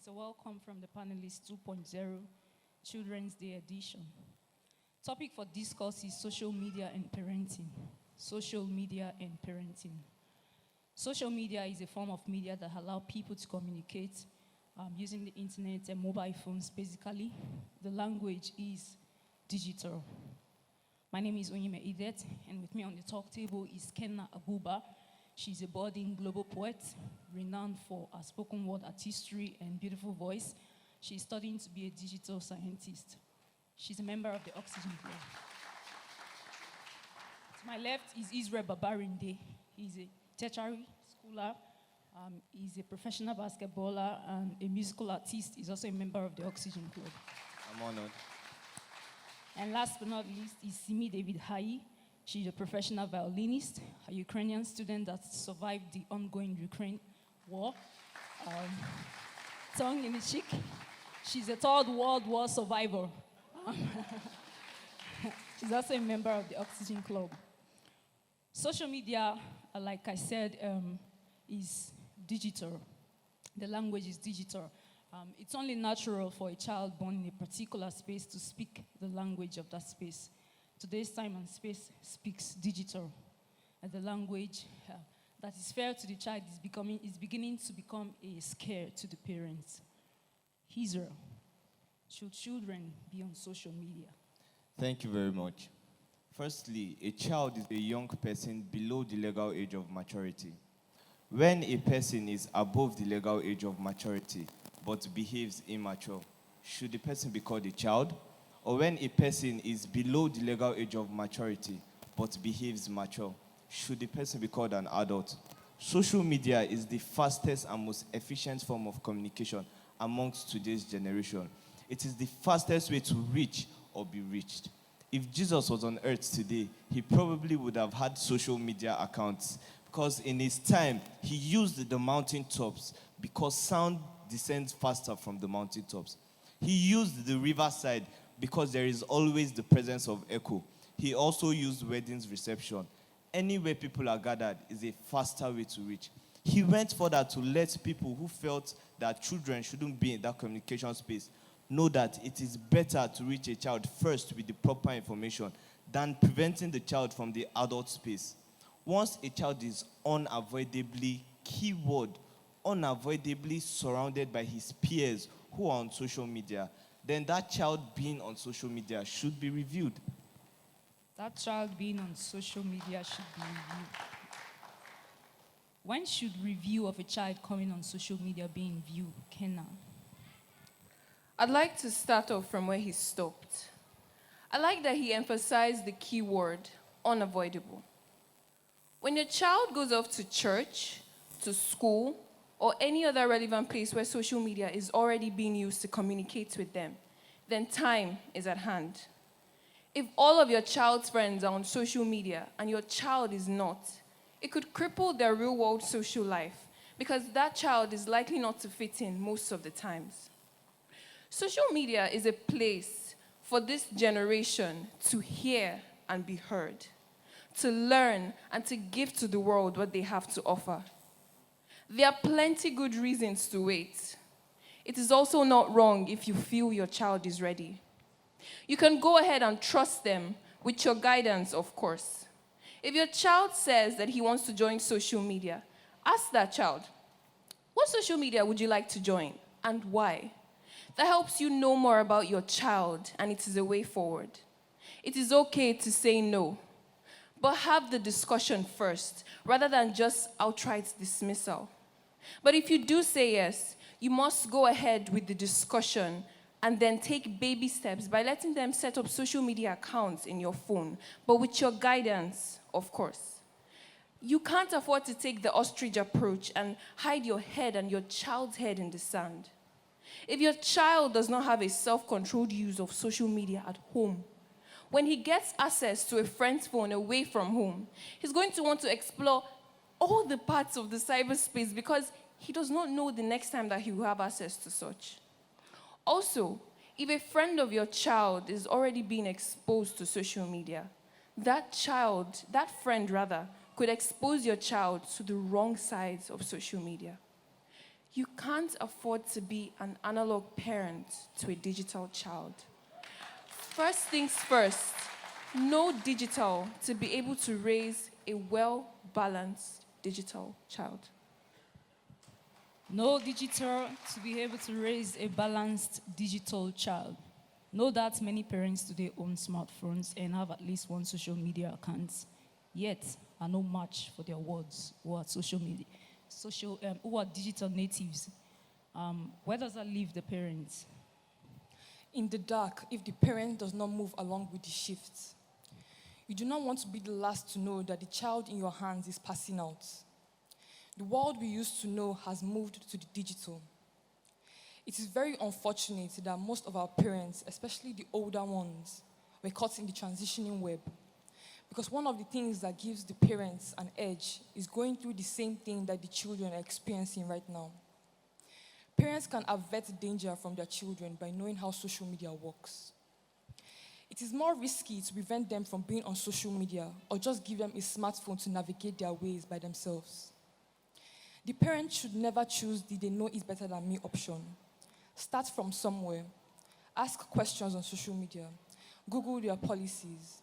It's a welcome from the panelists 2.0 Children's Day edition. Topic for discourse is social media and parenting. Social media and parenting. Social media is a form of media that allows people to communicate using the internet and mobile phones. Basically, the language is digital. My name is Onyeme Idet, and with me on the talk table is Kenna Aguba. She's a budding global poet, renowned for her spoken word artistry and beautiful voice. She's studying to be a digital scientist. She's a member of the Oxygen Club. To my left is Israel Babarinde. He's a tertiary schooler. He's a professional basketballer and a musical artist. He's also a member of the Oxygen Club. I'm honored. And last but not least is Simi David Hai. She's a professional violinist, a Ukrainian student that survived the ongoing Ukraine war. Tongue in the cheek. She's a Third World War survivor. She's also a member of the Oxygen Club. Social media, like I said, is digital. The language is digital. It's only natural for a child born in a particular space to speak the language of that space. Today's time and space speaks digital. And the language that is fair to the child is beginning to become a scare to the parents. Israel, should children be on social media? Thank you very much. Firstly, a child is a young person below the legal age of maturity. When a person is above the legal age of maturity but behaves immature, should the person be called a child? Or when a person is below the legal age of maturity but behaves mature, should the person be called an adult? Social media is the fastest and most efficient form of communication amongst today's generation. It is the fastest way to reach or be reached. If Jesus was on earth today, he probably would have had social media accounts, because in his time, he used the mountaintops because sound descends faster from the mountaintops. He used the riverside because there is always the presence of echo. He also used weddings reception. Anywhere people are gathered is a faster way to reach. He went further to let people who felt that children shouldn't be in that communication space know that it is better to reach a child first with the proper information than preventing the child from the adult space. Once a child is unavoidably, keyword, unavoidably surrounded by his peers who are on social media, then that child being on social media should be reviewed. That child being on social media should be reviewed. When should review of a child coming on social media be in view, Kenna? I'd like to start off from where he stopped. I like that he emphasized the key word, unavoidable. When your child goes off to church, to school, or any other relevant place where social media is already being used to communicate with them, then time is at hand. If all of your child's friends are on social media and your child is not, it could cripple their real-world social life because that child is likely not to fit in most of the times. Social media is a place for this generation to hear and be heard, to learn and to give to the world what they have to offer. There are plenty good reasons to wait. It is also not wrong if you feel your child is ready. You can go ahead and trust them with your guidance, of course. If your child says that he wants to join social media, ask that child, what social media would you like to join and why? That helps you know more about your child, and it is a way forward. It is okay to say no, but have the discussion first, rather than just outright dismissal. But if you do say yes, you must go ahead with the discussion and then take baby steps by letting them set up social media accounts in your phone, but with your guidance, of course. You can't afford to take the ostrich approach and hide your head and your child's head in the sand. If your child does not have a self-controlled use of social media at home, when he gets access to a friend's phone away from home, he's going to want to explore all the parts of the cyberspace because he does not know the next time that he will have access to such. Also, if a friend of your child is already being exposed to social media, that friend, could expose your child to the wrong sides of social media. You can't afford to be an analog parent to a digital child. First things first, no digital to be able to raise a well-balanced digital child. No digital to be able to raise a balanced digital child. Know that many parents today own smartphones and have at least one social media account, yet are no match for their words who are social media, who are digital natives. Where does that leave the parents? In the dark, if the parent does not move along with the shift. You do not want to be the last to know that the child in your hands is passing out. The world we used to know has moved to the digital. It is very unfortunate that most of our parents, especially the older ones, were caught in the transitioning web. Because one of the things that gives the parents an edge is going through the same thing that the children are experiencing right now. Parents can avert danger from their children by knowing how social media works. It is more risky to prevent them from being on social media or just give them a smartphone to navigate their ways by themselves. The parent should never choose the "they know it better than me" option. Start from somewhere. Ask questions on social media. Google their policies.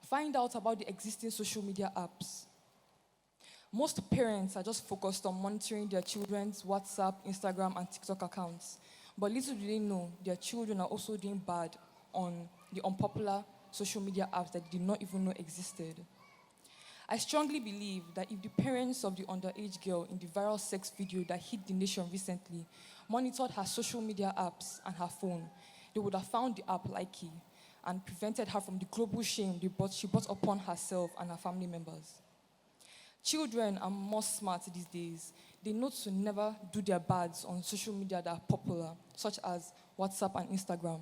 Find out about the existing social media apps. Most parents are just focused on monitoring their children's WhatsApp, Instagram, and TikTok accounts. But little do they know, their children are also doing bad on the unpopular social media apps that they did not even know existed. I strongly believe that if the parents of the underage girl in the viral sex video that hit the nation recently monitored her social media apps and her phone, they would have found the app likey and prevented her from the global shame she brought upon herself and her family members. Children are more smart these days. They know to never do their bads on social media that are popular, such as WhatsApp and Instagram.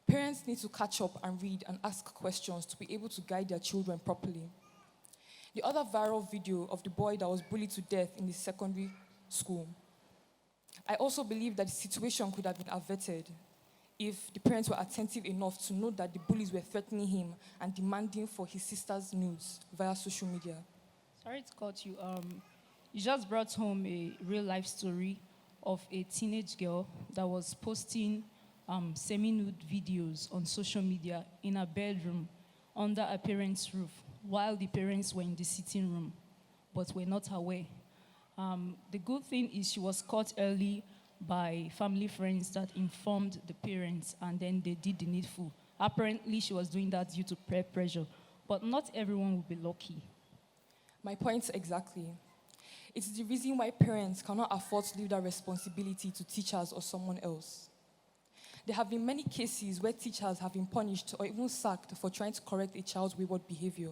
Parents need to catch up and read and ask questions to be able to guide their children properly. The other viral video of the boy that was bullied to death in the secondary school. I also believe that the situation could have been averted if the parents were attentive enough to know that the bullies were threatening him and demanding for his sister's nudes via social media. Sorry to cut you. You just brought home a real-life story of a teenage girl that was posting semi-nude videos on social media in her bedroom under her parents' roof while the parents were in the sitting room, but were not aware. The good thing is she was caught early by family friends that informed the parents, and then they did the needful. Apparently, she was doing that due to peer pressure, but not everyone will be lucky. My point exactly. It's the reason why parents cannot afford to leave that responsibility to teachers or someone else. There have been many cases where teachers have been punished or even sacked for trying to correct a child's wayward behavior.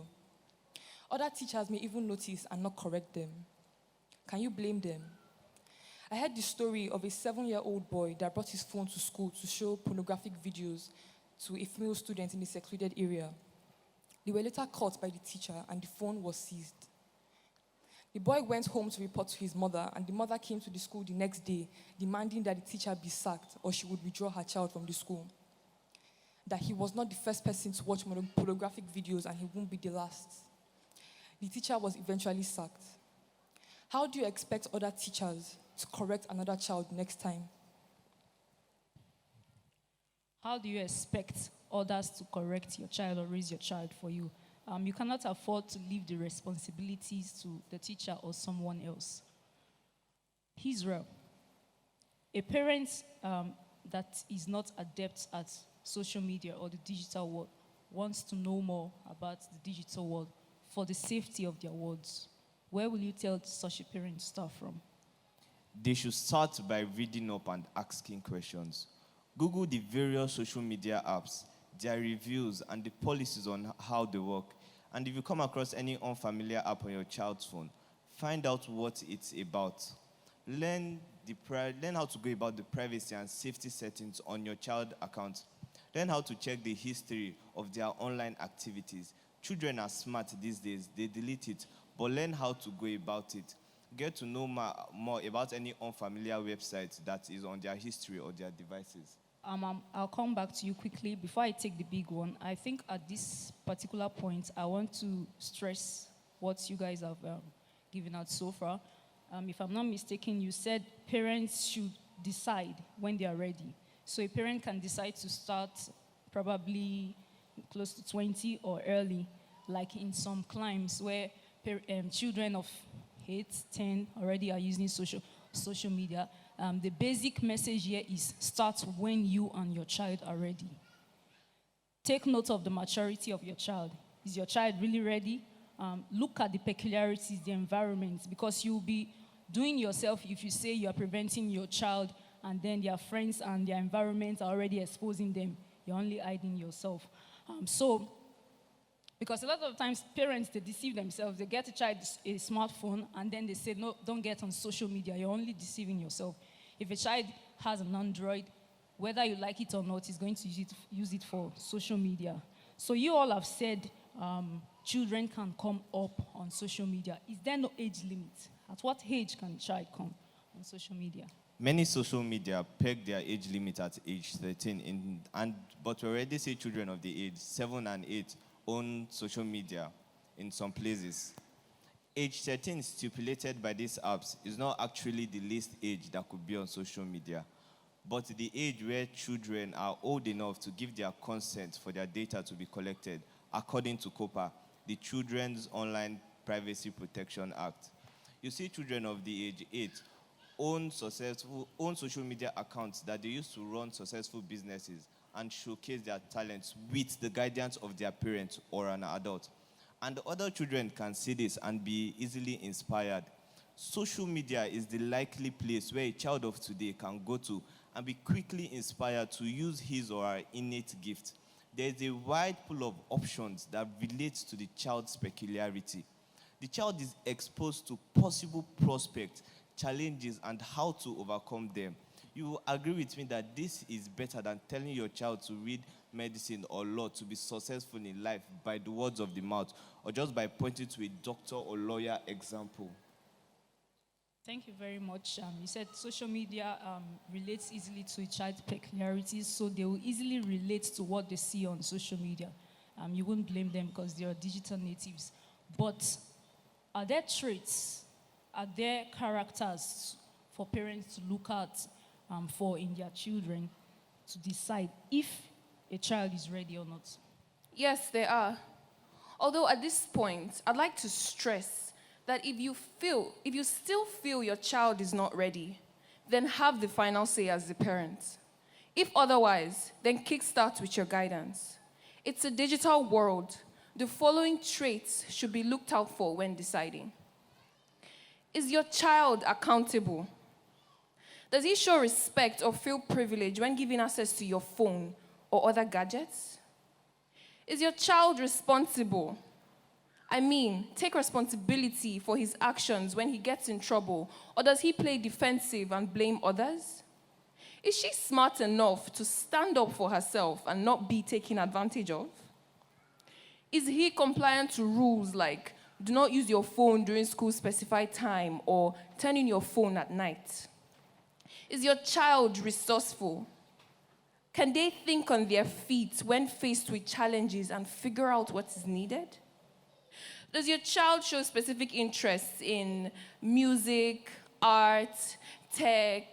Other teachers may even notice and not correct them. Can you blame them? I heard the story of a 7-year-old boy that brought his phone to school to show pornographic videos to a female student in a secluded area. They were later caught by the teacher and the phone was seized. The boy went home to report to his mother, and the mother came to the school the next day demanding that the teacher be sacked or she would withdraw her child from the school. That he was not the first person to watch pornographic videos and he won't be the last. The teacher was eventually sacked. How do you expect other teachers to correct another child next time? How do you expect others to correct your child or raise your child for you? You cannot afford to leave the responsibilities to the teacher or someone else. Israel, a parent that is not adept at social media or the digital world wants to know more about the digital world for the safety of their words. Where will you tell such a parent to start from? They should start by reading up and asking questions. Google the various social media apps, their reviews, and the policies on how they work. And if you come across any unfamiliar app on your child's phone, find out what it's about. Learn how to go about the privacy and safety settings on your child account. Learn how to check the history of their online activities. Children are smart these days, they delete it, but learn how to go about it. Get to know more about any unfamiliar website that is on their history or their devices. I'll come back to you quickly. Before I take the big one, I think at this particular point, I want to stress what you guys have given out so far. if I'm not mistaken, you said parents should decide when they are ready. So a parent can decide to start probably close to 20 or early, like in some climes where children of 8, 10 already are using social media. The basic message here is start when you and your child are ready. Take note of the maturity of your child. Is your child really ready? Look at the peculiarities, the environment, because you'll be doing yourself if you say you are preventing your child and then their friends and their environment are already exposing them. You're only hiding yourself. Because a lot of times parents, they deceive themselves. They get a child a smartphone and then they say, no, don't get on social media. You're only deceiving yourself. If a child has an Android, whether you like it or not, he's going to use it for social media. So you all have said children can come up on social media. Is there no age limit? At what age can a child come on social media? Many social media peg their age limit at age 13, but we already say children of the age 7 and 8 own social media in some places. Age 13 stipulated by these apps is not actually the least age that could be on social media, but the age where children are old enough to give their consent for their data to be collected, according to COPA, the Children's Online Privacy Protection Act. You see children of the age 8 own social media accounts that they use to run successful businesses and showcase their talents with the guidance of their parents or an adult. And other children can see this and be easily inspired. Social media is the likely place where a child of today can go to and be quickly inspired to use his or her innate gift. There is a wide pool of options that relates to the child's peculiarity. The child is exposed to possible prospects, challenges, and how to overcome them. You will agree with me that this is better than telling your child to read medicine or law to be successful in life by the words of the mouth or just by pointing to a doctor or lawyer example. Thank you very much. You said social media relates easily to a child's peculiarities, so they will easily relate to what they see on social media. You won't blame them because they are digital natives. But are there traits, are there characters for parents to look at for in their children to decide if a child is ready or not? Yes, there are. Although at this point, I'd like to stress that if you still feel your child is not ready, then have the final say as the parent. If otherwise, then kickstart with your guidance. It's a digital world. The following traits should be looked out for when deciding. Is your child accountable? Does he show respect or feel privilege when giving access to your phone or other gadgets? Is your child responsible? I mean, take responsibility for his actions when he gets in trouble, or does he play defensive and blame others? Is she smart enough to stand up for herself and not be taken advantage of? Is he compliant to rules like do not use your phone during school specified time or turn in your phone at night? Is your child resourceful? Can they think on their feet when faced with challenges and figure out what is needed? Does your child show specific interests in music, art, tech,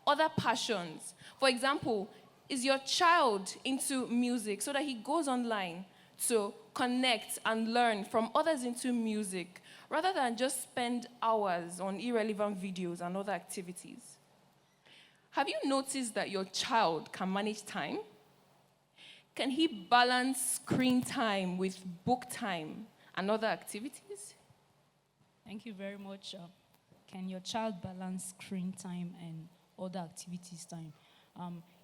other passions? For example, is your child into music so that he goes online to connect and learn from others into music rather than just spend hours on irrelevant videos and other activities? Have you noticed that your child can manage time? Can he balance screen time with book time and other activities? Thank you very much. Can your child balance screen time and other activities time?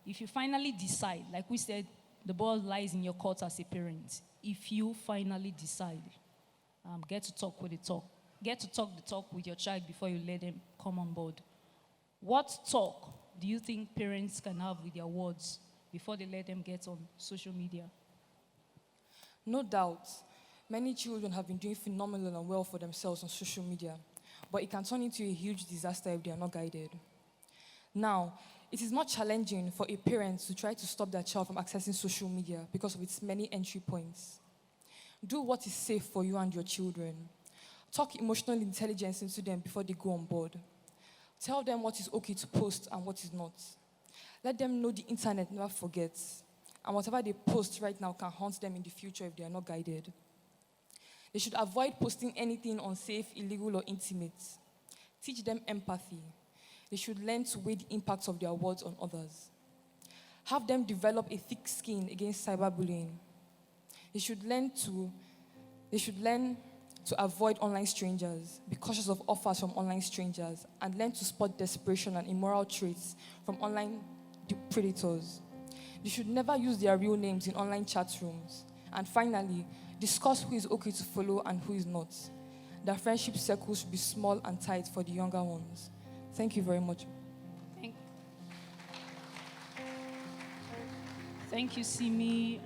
If you finally decide, like we said, the ball lies in your court as a parent. If you finally decide, get to talk with the talk. Get to talk the talk with your child before you let them come on board. What talk do you think parents can have with their words before they let them get on social media? No doubt, many children have been doing phenomenal and well for themselves on social media, but it can turn into a huge disaster if they are not guided. Now, it is not challenging for a parent to try to stop their child from accessing social media because of its many entry points. Do what is safe for you and your children. Talk emotional intelligence into them before they go on board. Tell them what is okay to post and what is not. Let them know the internet never forgets, and whatever they post right now can haunt them in the future if they are not guided. They should avoid posting anything unsafe, illegal, or intimate. Teach them empathy. They should learn to weigh the impact of their words on others. Have them develop a thick skin against cyberbullying. They should learn to avoid online strangers, be cautious of offers from online strangers, and learn to spot desperation and immoral traits from online predators. They should never use their real names in online chat rooms. And finally, discuss who is okay to follow and who is not. Their friendship circles should be small and tight for the younger ones. Thank you very much. Thank you, Simi.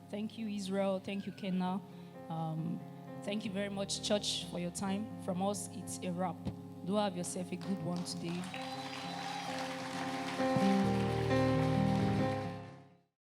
Thank you, Israel. Thank you, Kenna. Thank you very much, church, for your time. From us, it's a wrap. Do have yourself a good one today.